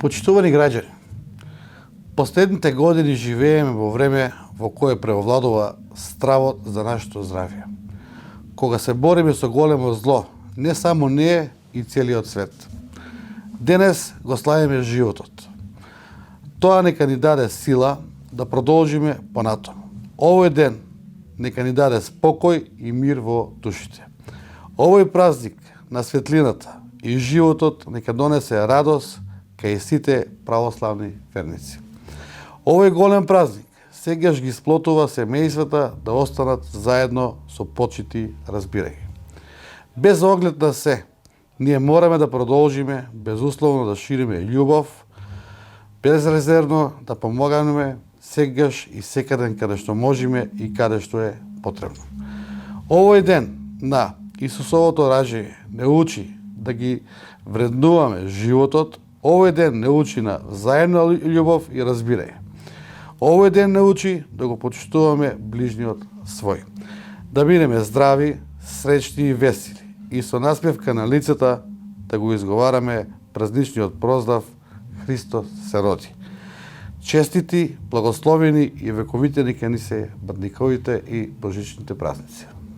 Почитувани граѓани, последните години живееме во време во кое превладува стравот за нашето здравје. Кога се бориме со големо зло, не само ние и целиот свет. Денес го славиме животот. Тоа нека ни даде сила да продолжиме понатаму. Овој ден нека ни даде спокој и мир во душите. Овој празник на светлината и животот нека донесе радост кај сите православни верници. Овој голем празник сегаш ги сплотува семејствата да останат заедно со почит и разбирање. Без оглед на се, ние мораме да продолжиме безусловно да шириме љубов, безрезервно да помогаме сегаш и секаде каде што можеме и каде што е потребно. Овој ден на Исусовото раѓање не учи да ги вреднуваме животот, овој ден не учи на взаемна љубов и разбирање. Овој ден не учи да го почитуваме ближниот свој. Да бидеме здрави, среќни и весели и со насмевка на лицата да го изговараме празничниот проздрав Христос се роди. Честити, благословени и вековите нека ни се бадниковите и божичните празници.